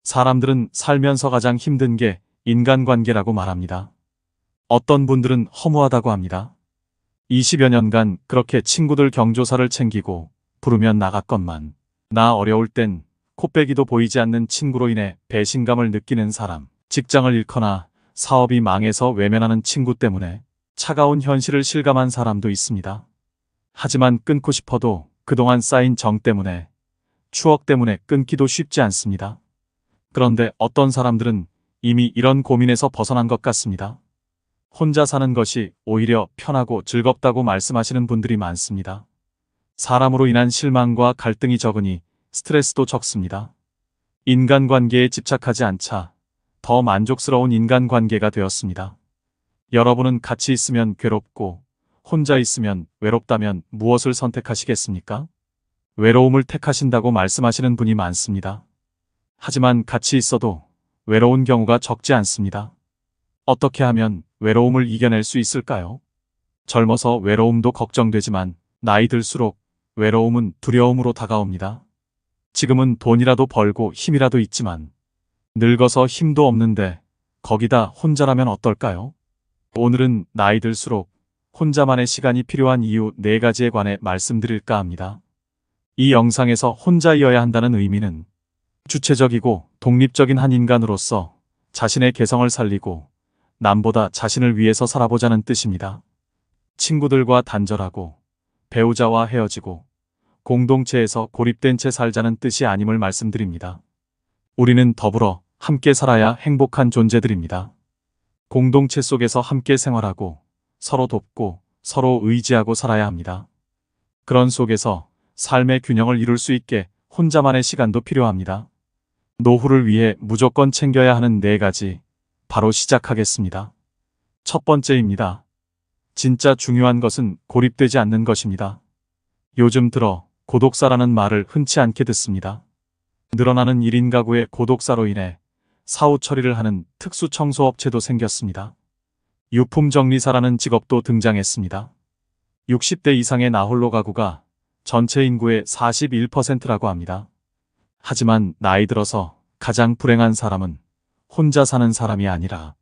사람들은 살면서 가장 힘든 게 인간관계라고 말합니다. 어떤 분들은 허무하다고 합니다. 20여 년간 그렇게 친구들 경조사를 챙기고 부르면 나갔건만 나 어려울 땐 코빼기도 보이지 않는 친구로 인해 배신감을 느끼는 사람, 직장을 잃거나 사업이 망해서 외면하는 친구 때문에 차가운 현실을 실감한 사람도 있습니다. 하지만 끊고 싶어도 그동안 쌓인 정 때문에, 추억 때문에 끊기도 쉽지 않습니다. 그런데 어떤 사람들은 이미 이런 고민에서 벗어난 것 같습니다. 혼자 사는 것이 오히려 편하고 즐겁다고 말씀하시는 분들이 많습니다. 사람으로 인한 실망과 갈등이 적으니 스트레스도 적습니다. 인간관계에 집착하지 않자 더 만족스러운 인간관계가 되었습니다. 여러분은 같이 있으면 괴롭고 혼자 있으면 외롭다면 무엇을 선택하시겠습니까? 외로움을 택하신다고 말씀하시는 분이 많습니다. 하지만 같이 있어도 외로운 경우가 적지 않습니다. 어떻게 하면 외로움을 이겨낼 수 있을까요? 젊어서 외로움도 걱정되지만 나이 들수록 외로움은 두려움으로 다가옵니다. 지금은 돈이라도 벌고 힘이라도 있지만 늙어서 힘도 없는데 거기다 혼자라면 어떨까요? 오늘은 나이 들수록 혼자만의 시간이 필요한 이유 4가지에 관해 말씀드릴까 합니다. 이 영상에서 혼자이어야 한다는 의미는 주체적이고 독립적인 한 인간으로서 자신의 개성을 살리고 남보다 자신을 위해서 살아보자는 뜻입니다. 친구들과 단절하고 배우자와 헤어지고 공동체에서 고립된 채 살자는 뜻이 아님을 말씀드립니다. 우리는 더불어 함께 살아야 행복한 존재들입니다. 공동체 속에서 함께 생활하고 서로 돕고 서로 의지하고 살아야 합니다. 그런 속에서 삶의 균형을 이룰 수 있게 혼자만의 시간도 필요합니다. 노후를 위해 무조건 챙겨야 하는 4가지, 바로 시작하겠습니다. 첫 번째입니다. 진짜 중요한 것은 고립되지 않는 것입니다. 요즘 들어 고독사라는 말을 흔치 않게 듣습니다. 늘어나는 1인 가구의 고독사로 인해 사후 처리를 하는 특수 청소업체도 생겼습니다. 유품정리사라는 직업도 등장했습니다. 60대 이상의 나홀로 가구가 전체 인구의 41%라고 합니다. 하지만 나이 들어서 가장 불행한 사람은 혼자 사는 사람이 아니라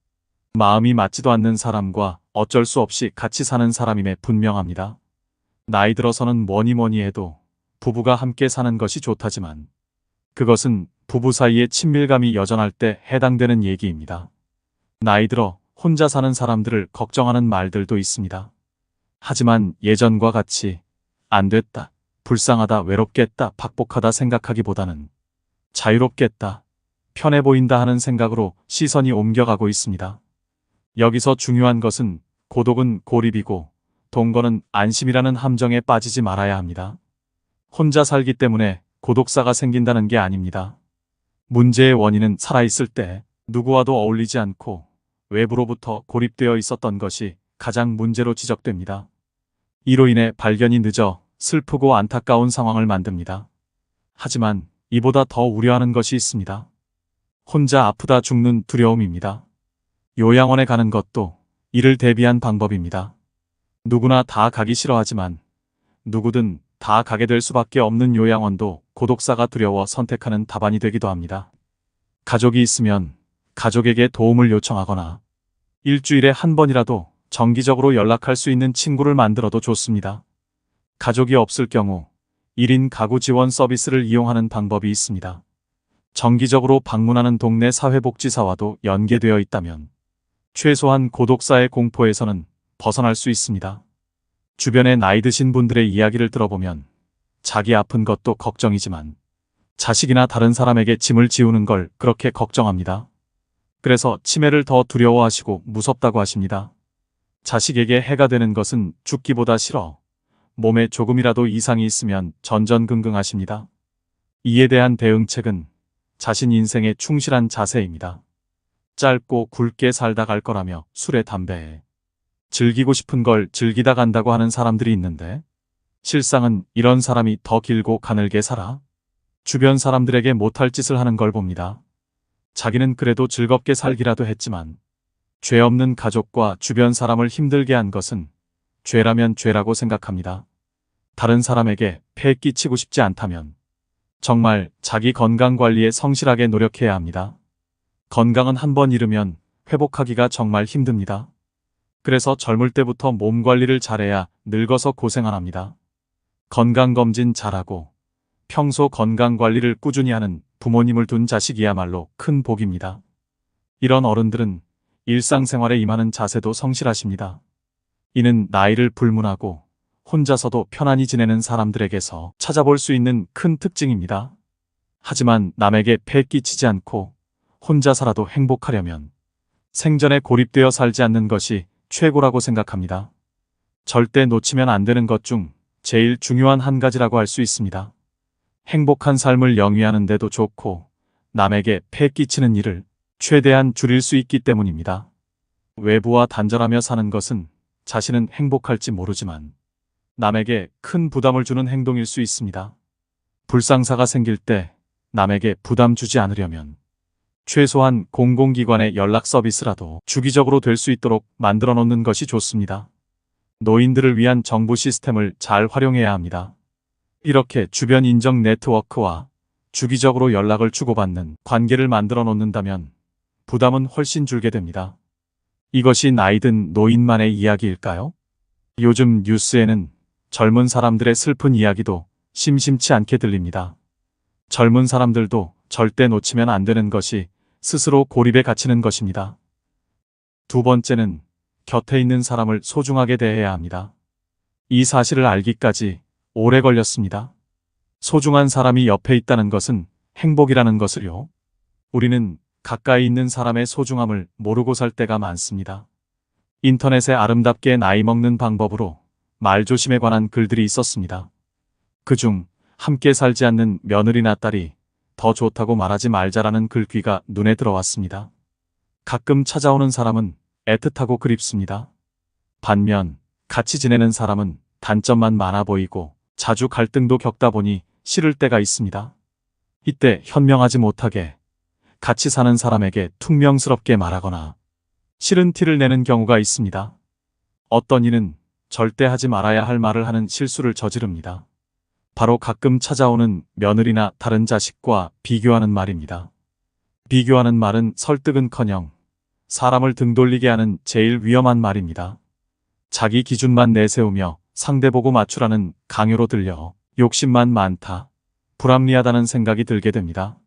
마음이 맞지도 않는 사람과 어쩔 수 없이 같이 사는 사람임에 분명합니다. 나이 들어서는 뭐니 해도 부부가 함께 사는 것이 좋다지만 그것은 부부 사이의 친밀감이 여전할 때 해당되는 얘기입니다. 나이 들어 혼자 사는 사람들을 걱정하는 말들도 있습니다. 하지만 예전과 같이 안 됐다, 불쌍하다, 외롭겠다, 박복하다 생각하기보다는 자유롭겠다, 편해 보인다 하는 생각으로 시선이 옮겨가고 있습니다. 여기서 중요한 것은 고독은 고립이고 동거는 안심이라는 함정에 빠지지 말아야 합니다. 혼자 살기 때문에 고독사가 생긴다는 게 아닙니다. 문제의 원인은 살아있을 때 누구와도 어울리지 않고 외부로부터 고립되어 있었던 것이 가장 문제로 지적됩니다. 이로 인해 발견이 늦어 슬프고 안타까운 상황을 만듭니다. 하지만 이보다 더 우려하는 것이 있습니다. 혼자 아프다 죽는 두려움입니다. 요양원에 가는 것도 이를 대비한 방법입니다. 누구나 다 가기 싫어하지만 누구든 다 가게 될 수밖에 없는 요양원도 고독사가 두려워 선택하는 답안이 되기도 합니다. 가족이 있으면 가족에게 도움을 요청하거나 일주일에 한 번이라도 정기적으로 연락할 수 있는 친구를 만들어도 좋습니다. 가족이 없을 경우 1인 가구 지원 서비스를 이용하는 방법이 있습니다. 정기적으로 방문하는 동네 사회복지사와도 연계되어 있다면 최소한 고독사의 공포에서는 벗어날 수 있습니다. 주변에 나이 드신 분들의 이야기를 들어보면 자기 아픈 것도 걱정이지만 자식이나 다른 사람에게 짐을 지우는 걸 그렇게 걱정합니다. 그래서 치매를 더 두려워하시고 무섭다고 하십니다. 자식에게 해가 되는 것은 죽기보다 싫어 몸에 조금이라도 이상이 있으면 전전긍긍하십니다. 이에 대한 대응책은 자신 인생에 충실한 자세입니다. 짧고 굵게 살다 갈 거라며 술에 담배에 즐기고 싶은 걸 즐기다 간다고 하는 사람들이 있는데 실상은 이런 사람이 더 길고 가늘게 살아 주변 사람들에게 못할 짓을 하는 걸 봅니다. 자기는 그래도 즐겁게 살기라도 했지만 죄 없는 가족과 주변 사람을 힘들게 한 것은 죄라면 죄라고 생각합니다. 다른 사람에게 폐 끼치고 싶지 않다면 정말 자기 건강 관리에 성실하게 노력해야 합니다. 건강은 한 번 잃으면 회복하기가 정말 힘듭니다. 그래서 젊을 때부터 몸 관리를 잘해야 늙어서 고생 안 합니다. 건강검진 잘하고 평소 건강 관리를 꾸준히 하는 부모님을 둔 자식이야말로 큰 복입니다. 이런 어른들은 일상생활에 임하는 자세도 성실하십니다. 이는 나이를 불문하고 혼자서도 편안히 지내는 사람들에게서 찾아볼 수 있는 큰 특징입니다. 하지만 남에게 폐 끼치지 않고 혼자 살아도 행복하려면 생전에 고립되어 살지 않는 것이 최고라고 생각합니다. 절대 놓치면 안 되는 것 중 제일 중요한 한 가지라고 할 수 있습니다. 행복한 삶을 영위하는 데도 좋고 남에게 폐 끼치는 일을 최대한 줄일 수 있기 때문입니다. 외부와 단절하며 사는 것은 자신은 행복할지 모르지만 남에게 큰 부담을 주는 행동일 수 있습니다. 불상사가 생길 때 남에게 부담 주지 않으려면 최소한 공공기관의 연락 서비스라도 주기적으로 될 수 있도록 만들어 놓는 것이 좋습니다. 노인들을 위한 정부 시스템을 잘 활용해야 합니다. 이렇게 주변 인정 네트워크와 주기적으로 연락을 주고받는 관계를 만들어 놓는다면 부담은 훨씬 줄게 됩니다. 이것이 나이든 노인만의 이야기일까요? 요즘 뉴스에는 젊은 사람들의 슬픈 이야기도 심심치 않게 들립니다. 젊은 사람들도 절대 놓치면 안 되는 것이 스스로 고립에 갇히는 것입니다. 두 번째는 곁에 있는 사람을 소중하게 대해야 합니다. 이 사실을 알기까지 오래 걸렸습니다. 소중한 사람이 옆에 있다는 것은 행복이라는 것을요. 우리는 가까이 있는 사람의 소중함을 모르고 살 때가 많습니다. 인터넷에 아름답게 나이 먹는 방법으로 말조심에 관한 글들이 있었습니다. 그중 함께 살지 않는 며느리나 딸이 더 좋다고 말하지 말자라는 글귀가 눈에 들어왔습니다. 가끔 찾아오는 사람은 애틋하고 그립습니다. 반면 같이 지내는 사람은 단점만 많아 보이고 자주 갈등도 겪다 보니 싫을 때가 있습니다. 이때 현명하지 못하게 같이 사는 사람에게 퉁명스럽게 말하거나 싫은 티를 내는 경우가 있습니다. 어떤 이는 절대 하지 말아야 할 말을 하는 실수를 저지릅니다. 바로 가끔 찾아오는 며느리나 다른 자식과 비교하는 말입니다. 비교하는 말은 설득은커녕 사람을 등 돌리게 하는 제일 위험한 말입니다. 자기 기준만 내세우며 상대 보고 맞추라는 강요로 들려 욕심만 많다, 불합리하다는 생각이 들게 됩니다.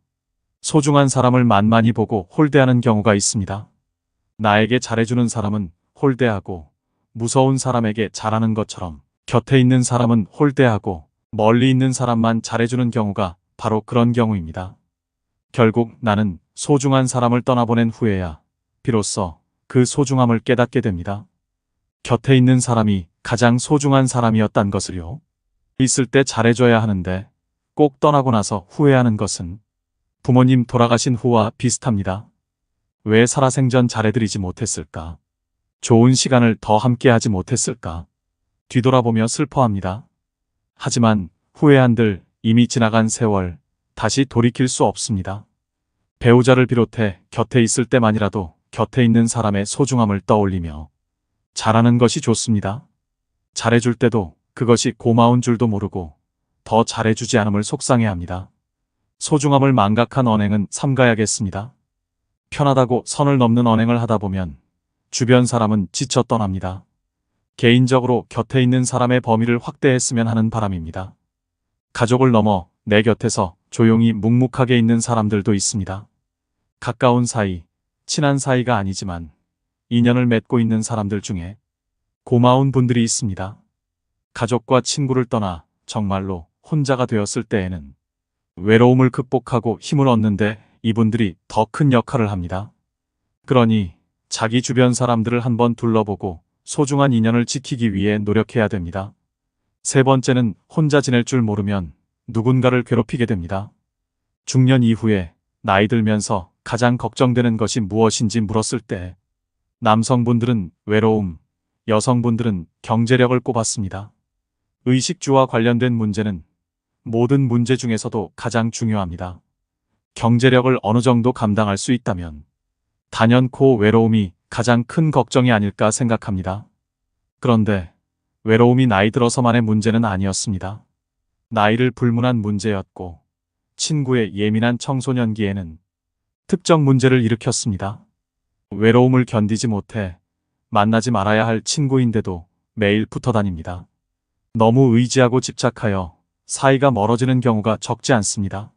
소중한 사람을 만만히 보고 홀대하는 경우가 있습니다. 나에게 잘해주는 사람은 홀대하고 무서운 사람에게 잘하는 것처럼 곁에 있는 사람은 홀대하고 멀리 있는 사람만 잘해주는 경우가 바로 그런 경우입니다. 결국 나는 소중한 사람을 떠나보낸 후에야 비로소 그 소중함을 깨닫게 됩니다. 곁에 있는 사람이 가장 소중한 사람이었단 것을요. 있을 때 잘해줘야 하는데 꼭 떠나고 나서 후회하는 것은 부모님 돌아가신 후와 비슷합니다. 왜 살아생전 잘해드리지 못했을까? 좋은 시간을 더 함께하지 못했을까? 뒤돌아보며 슬퍼합니다. 하지만 후회한들 이미 지나간 세월 다시 돌이킬 수 없습니다. 배우자를 비롯해 곁에 있을 때만이라도 곁에 있는 사람의 소중함을 떠올리며 잘하는 것이 좋습니다. 잘해줄 때도 그것이 고마운 줄도 모르고 더 잘해주지 않음을 속상해합니다. 소중함을 망각한 언행은 삼가야겠습니다. 편하다고 선을 넘는 언행을 하다 보면 주변 사람은 지쳐 떠납니다. 개인적으로 곁에 있는 사람의 범위를 확대했으면 하는 바람입니다. 가족을 넘어 내 곁에서 조용히 묵묵하게 있는 사람들도 있습니다. 가까운 사이, 친한 사이가 아니지만 인연을 맺고 있는 사람들 중에 고마운 분들이 있습니다. 가족과 친구를 떠나 정말로 혼자가 되었을 때에는 외로움을 극복하고 힘을 얻는데 이분들이 더 큰 역할을 합니다. 그러니 자기 주변 사람들을 한번 둘러보고 소중한 인연을 지키기 위해 노력해야 됩니다. 세 번째는 혼자 지낼 줄 모르면 누군가를 괴롭히게 됩니다. 중년 이후에 나이 들면서 가장 걱정되는 것이 무엇인지 물었을 때 남성분들은 외로움, 여성분들은 경제력을 꼽았습니다. 의식주와 관련된 문제는 모든 문제 중에서도 가장 중요합니다. 경제력을 어느 정도 감당할 수 있다면 단연코 외로움이 가장 큰 걱정이 아닐까 생각합니다. 그런데 외로움이 나이 들어서만의 문제는 아니었습니다. 나이를 불문한 문제였고 친구의 예민한 청소년기에는 특정 문제를 일으켰습니다. 외로움을 견디지 못해 만나지 말아야 할 친구인데도 매일 붙어 다닙니다. 너무 의지하고 집착하여 사이가 멀어지는 경우가 적지 않습니다.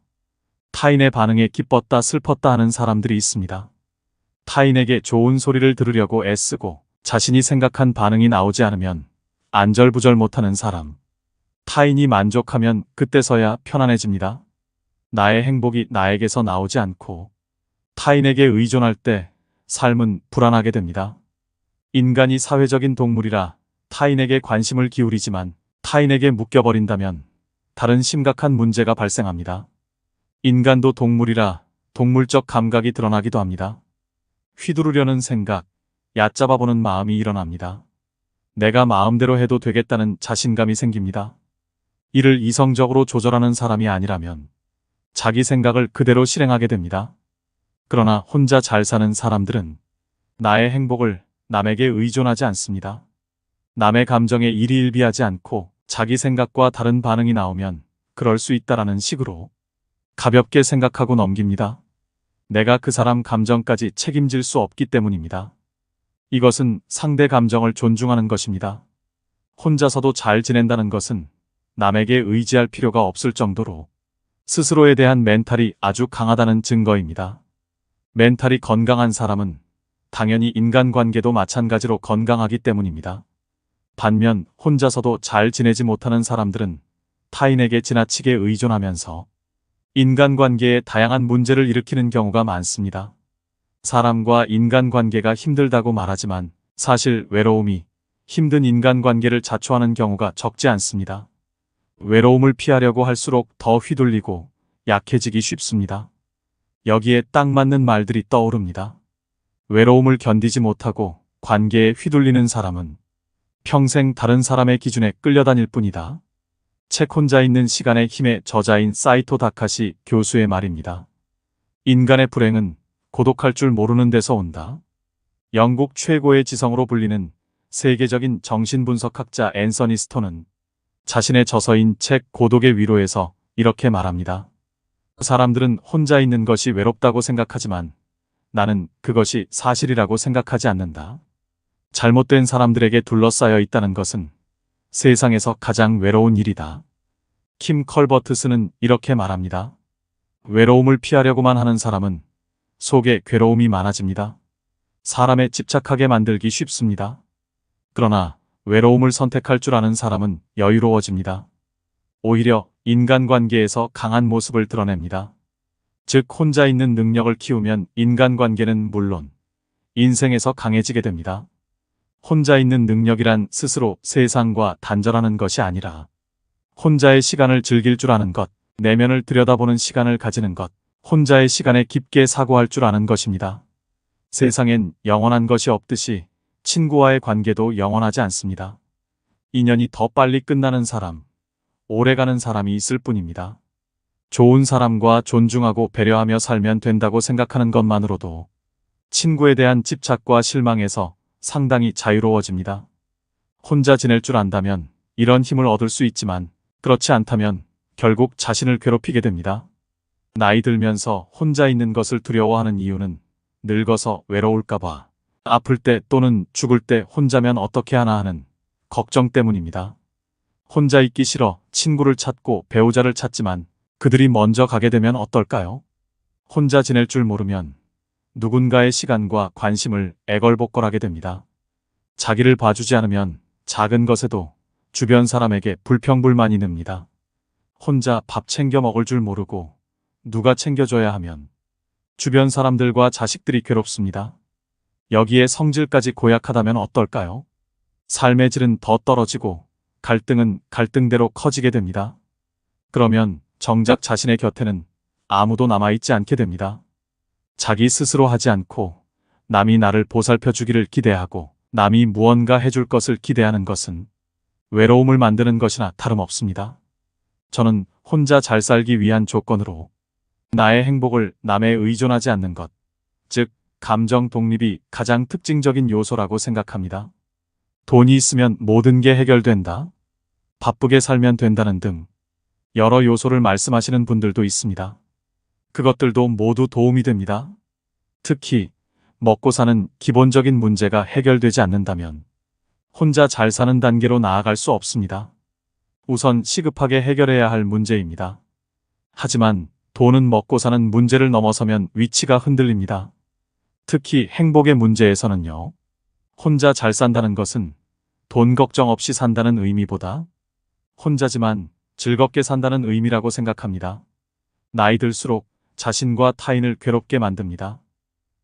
타인의 반응에 기뻤다 슬펐다 하는 사람들이 있습니다. 타인에게 좋은 소리를 들으려고 애쓰고 자신이 생각한 반응이 나오지 않으면 안절부절 못하는 사람. 타인이 만족하면 그때서야 편안해집니다. 나의 행복이 나에게서 나오지 않고 타인에게 의존할 때 삶은 불안하게 됩니다. 인간이 사회적인 동물이라 타인에게 관심을 기울이지만 타인에게 묶여버린다면 다른 심각한 문제가 발생합니다. 인간도 동물이라 동물적 감각이 드러나기도 합니다. 휘두르려는 생각, 얕잡아보는 마음이 일어납니다. 내가 마음대로 해도 되겠다는 자신감이 생깁니다. 이를 이성적으로 조절하는 사람이 아니라면 자기 생각을 그대로 실행하게 됩니다. 그러나 혼자 잘 사는 사람들은 나의 행복을 남에게 의존하지 않습니다. 남의 감정에 일희일비하지 않고 자기 생각과 다른 반응이 나오면 그럴 수 있다라는 식으로 가볍게 생각하고 넘깁니다. 내가 그 사람 감정까지 책임질 수 없기 때문입니다. 이것은 상대 감정을 존중하는 것입니다. 혼자서도 잘 지낸다는 것은 남에게 의지할 필요가 없을 정도로 스스로에 대한 멘탈이 아주 강하다는 증거입니다. 멘탈이 건강한 사람은 당연히 인간관계도 마찬가지로 건강하기 때문입니다. 반면 혼자서도 잘 지내지 못하는 사람들은 타인에게 지나치게 의존하면서 인간관계에 다양한 문제를 일으키는 경우가 많습니다. 사람과 인간관계가 힘들다고 말하지만 사실 외로움이 힘든 인간관계를 자초하는 경우가 적지 않습니다. 외로움을 피하려고 할수록 더 휘둘리고 약해지기 쉽습니다. 여기에 딱 맞는 말들이 떠오릅니다. 외로움을 견디지 못하고 관계에 휘둘리는 사람은 평생 다른 사람의 기준에 끌려다닐 뿐이다. 책 혼자 있는 시간의 힘의 저자인 사이토 다카시 교수의 말입니다. 인간의 불행은 고독할 줄 모르는 데서 온다. 영국 최고의 지성으로 불리는 세계적인 정신분석학자 앤서니 스톤은 자신의 저서인 책 고독의 위로에서 이렇게 말합니다. 사람들은 혼자 있는 것이 외롭다고 생각하지만 나는 그것이 사실이라고 생각하지 않는다. 잘못된 사람들에게 둘러싸여 있다는 것은 세상에서 가장 외로운 일이다. 킴 컬버트스는 이렇게 말합니다. 외로움을 피하려고만 하는 사람은 속에 괴로움이 많아집니다. 사람에 집착하게 만들기 쉽습니다. 그러나 외로움을 선택할 줄 아는 사람은 여유로워집니다. 오히려 인간관계에서 강한 모습을 드러냅니다. 즉 혼자 있는 능력을 키우면 인간관계는 물론 인생에서 강해지게 됩니다. 혼자 있는 능력이란 스스로 세상과 단절하는 것이 아니라 혼자의 시간을 즐길 줄 아는 것, 내면을 들여다보는 시간을 가지는 것, 혼자의 시간에 깊게 사고할 줄 아는 것입니다. 세상엔 영원한 것이 없듯이 친구와의 관계도 영원하지 않습니다. 인연이 더 빨리 끝나는 사람, 오래가는 사람이 있을 뿐입니다. 좋은 사람과 존중하고 배려하며 살면 된다고 생각하는 것만으로도 친구에 대한 집착과 실망에서 상당히 자유로워집니다. 혼자 지낼 줄 안다면 이런 힘을 얻을 수 있지만 그렇지 않다면 결국 자신을 괴롭히게 됩니다. 나이 들면서 혼자 있는 것을 두려워하는 이유는 늙어서 외로울까봐, 아플 때 또는 죽을 때 혼자면 어떻게 하나 하는 걱정 때문입니다. 혼자 있기 싫어 친구를 찾고 배우자를 찾지만 그들이 먼저 가게 되면 어떨까요? 혼자 지낼 줄 모르면 누군가의 시간과 관심을 애걸복걸하게 됩니다. 자기를 봐주지 않으면 작은 것에도 주변 사람에게 불평불만이 늡니다. 혼자 밥 챙겨 먹을 줄 모르고 누가 챙겨줘야 하면 주변 사람들과 자식들이 괴롭습니다. 여기에 성질까지 고약하다면 어떨까요? 삶의 질은 더 떨어지고 갈등은 갈등대로 커지게 됩니다. 그러면 정작 자신의 곁에는 아무도 남아있지 않게 됩니다. 자기 스스로 하지 않고 남이 나를 보살펴 주기를 기대하고 남이 무언가 해줄 것을 기대하는 것은 외로움을 만드는 것이나 다름없습니다. 저는 혼자 잘 살기 위한 조건으로 나의 행복을 남에 의존하지 않는 것, 즉 감정 독립이 가장 특징적인 요소라고 생각합니다. 돈이 있으면 모든 게 해결된다. 바쁘게 살면 된다는 등 여러 요소를 말씀하시는 분들도 있습니다. 그것들도 모두 도움이 됩니다. 특히 먹고 사는 기본적인 문제가 해결되지 않는다면 혼자 잘 사는 단계로 나아갈 수 없습니다. 우선 시급하게 해결해야 할 문제입니다. 하지만 돈은 먹고 사는 문제를 넘어서면 위치가 흔들립니다. 특히 행복의 문제에서는요. 혼자 잘 산다는 것은 돈 걱정 없이 산다는 의미보다 혼자지만 즐겁게 산다는 의미라고 생각합니다. 나이 들수록 자신과 타인을 괴롭게 만듭니다.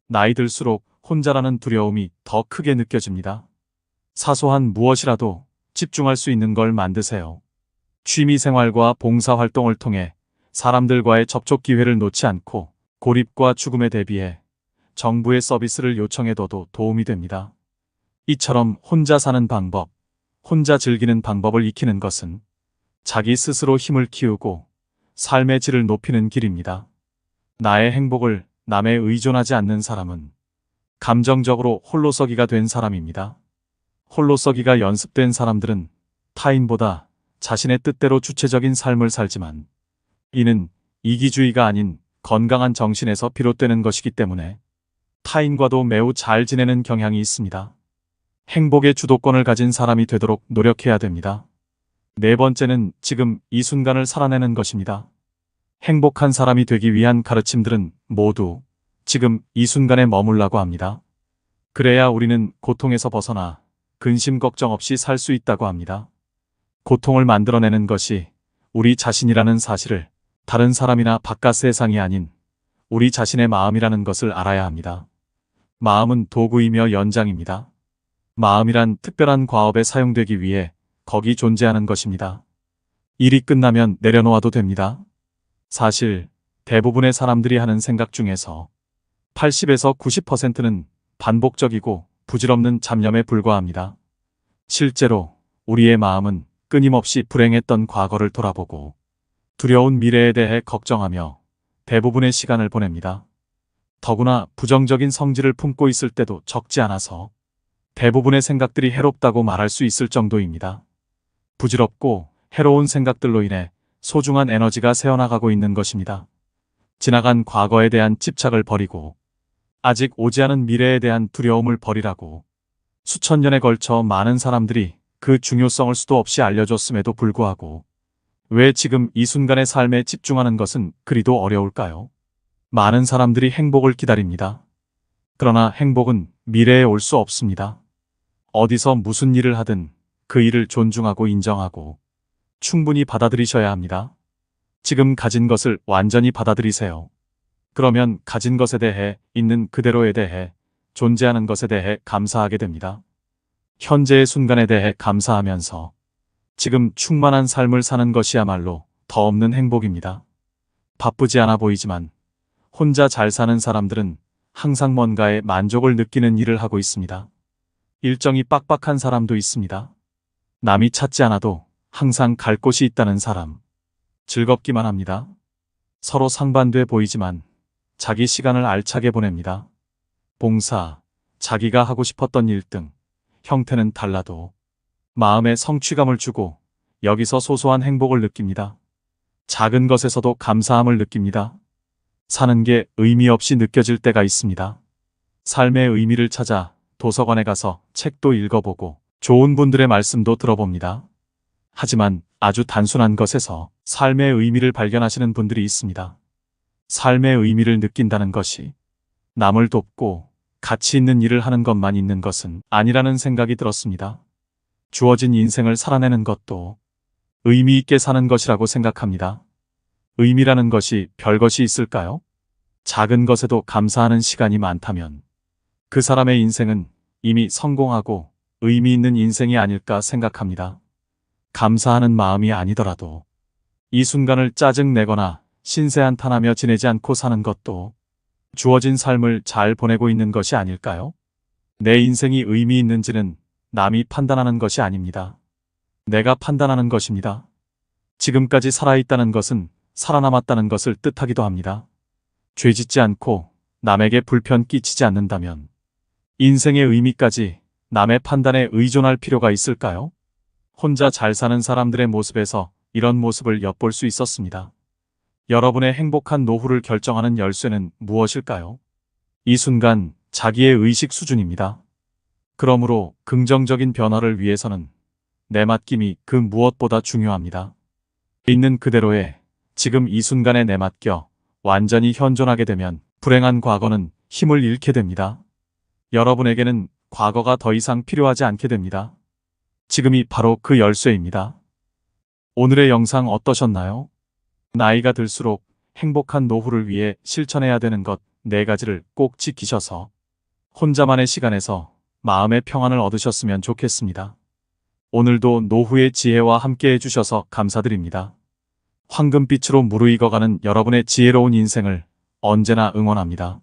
나이 들수록 혼자라는 두려움이 더 크게 느껴집니다. 사소한 무엇이라도 집중할 수 있는 걸 만드세요. 취미생활과 봉사활동을 통해 사람들과의 접촉 기회를 놓지 않고 고립과 죽음에 대비해 정부의 서비스를 요청해둬도 도움이 됩니다. 이처럼 혼자 사는 방법, 혼자 즐기는 방법을 익히는 것은 자기 스스로 힘을 키우고 삶의 질을 높이는 길입니다. 나의 행복을 남에 의존하지 않는 사람은 감정적으로 홀로서기가 된 사람입니다. 홀로서기가 연습된 사람들은 타인보다 자신의 뜻대로 주체적인 삶을 살지만 이는 이기주의가 아닌 건강한 정신에서 비롯되는 것이기 때문에 타인과도 매우 잘 지내는 경향이 있습니다. 행복의 주도권을 가진 사람이 되도록 노력해야 됩니다. 네 번째는 지금 이 순간을 살아내는 것입니다. 행복한 사람이 되기 위한 가르침들은 모두 지금 이 순간에 머물라고 합니다. 그래야 우리는 고통에서 벗어나 근심 걱정 없이 살 수 있다고 합니다. 고통을 만들어내는 것이 우리 자신이라는 사실을 다른 사람이나 바깥 세상이 아닌 우리 자신의 마음이라는 것을 알아야 합니다. 마음은 도구이며 연장입니다. 마음이란 특별한 과업에 사용되기 위해 거기 존재하는 것입니다. 일이 끝나면 내려놓아도 됩니다. 사실 대부분의 사람들이 하는 생각 중에서 80에서 90%는 반복적이고 부질없는 잡념에 불과합니다. 실제로 우리의 마음은 끊임없이 불행했던 과거를 돌아보고 두려운 미래에 대해 걱정하며 대부분의 시간을 보냅니다. 더구나 부정적인 성질을 품고 있을 때도 적지 않아서 대부분의 생각들이 해롭다고 말할 수 있을 정도입니다. 부질없고 해로운 생각들로 인해 소중한 에너지가 새어나가고 있는 것입니다. 지나간 과거에 대한 집착을 버리고 아직 오지 않은 미래에 대한 두려움을 버리라고 수천 년에 걸쳐 많은 사람들이 그 중요성을 수도 없이 알려줬음에도 불구하고 왜 지금 이 순간의 삶에 집중하는 것은 그리도 어려울까요? 많은 사람들이 행복을 기다립니다. 그러나 행복은 미래에 올 수 없습니다. 어디서 무슨 일을 하든 그 일을 존중하고 인정하고 충분히 받아들이셔야 합니다. 지금 가진 것을 완전히 받아들이세요. 그러면 가진 것에 대해, 있는 그대로에 대해, 존재하는 것에 대해 감사하게 됩니다. 현재의 순간에 대해 감사하면서 지금 충만한 삶을 사는 것이야말로 더 없는 행복입니다. 바쁘지 않아 보이지만 혼자 잘 사는 사람들은 항상 뭔가에 만족을 느끼는 일을 하고 있습니다. 일정이 빡빡한 사람도 있습니다. 남이 찾지 않아도 항상 갈 곳이 있다는 사람. 즐겁기만 합니다. 서로 상반돼 보이지만 자기 시간을 알차게 보냅니다. 봉사, 자기가 하고 싶었던 일 등 형태는 달라도 마음에 성취감을 주고 여기서 소소한 행복을 느낍니다. 작은 것에서도 감사함을 느낍니다. 사는 게 의미 없이 느껴질 때가 있습니다. 삶의 의미를 찾아 도서관에 가서 책도 읽어보고 좋은 분들의 말씀도 들어봅니다. 하지만 아주 단순한 것에서 삶의 의미를 발견하시는 분들이 있습니다. 삶의 의미를 느낀다는 것이 남을 돕고 가치 있는 일을 하는 것만 있는 것은 아니라는 생각이 들었습니다. 주어진 인생을 살아내는 것도 의미 있게 사는 것이라고 생각합니다. 의미라는 것이 별것이 있을까요? 작은 것에도 감사하는 시간이 많다면 그 사람의 인생은 이미 성공하고 의미 있는 인생이 아닐까 생각합니다. 감사하는 마음이 아니더라도 이 순간을 짜증내거나 신세한탄하며 지내지 않고 사는 것도 주어진 삶을 잘 보내고 있는 것이 아닐까요? 내 인생이 의미 있는지는 남이 판단하는 것이 아닙니다. 내가 판단하는 것입니다. 지금까지 살아있다는 것은 살아남았다는 것을 뜻하기도 합니다. 죄짓지 않고 남에게 불편 끼치지 않는다면 인생의 의미까지 남의 판단에 의존할 필요가 있을까요? 혼자 잘 사는 사람들의 모습에서 이런 모습을 엿볼 수 있었습니다. 여러분의 행복한 노후를 결정하는 열쇠는 무엇일까요? 이 순간 자기의 의식 수준입니다. 그러므로 긍정적인 변화를 위해서는 내 맡김이 그 무엇보다 중요합니다. 있는 그대로의 지금 이 순간에 내맡겨 완전히 현존하게 되면 불행한 과거는 힘을 잃게 됩니다. 여러분에게는 과거가 더 이상 필요하지 않게 됩니다. 지금이 바로 그 열쇠입니다. 오늘의 영상 어떠셨나요? 나이가 들수록 행복한 노후를 위해 실천해야 되는 것 4가지를 꼭 지키셔서 혼자만의 시간에서 마음의 평안을 얻으셨으면 좋겠습니다. 오늘도 노후의 지혜와 함께 해주셔서 감사드립니다. 황금빛으로 무르익어가는 여러분의 지혜로운 인생을 언제나 응원합니다.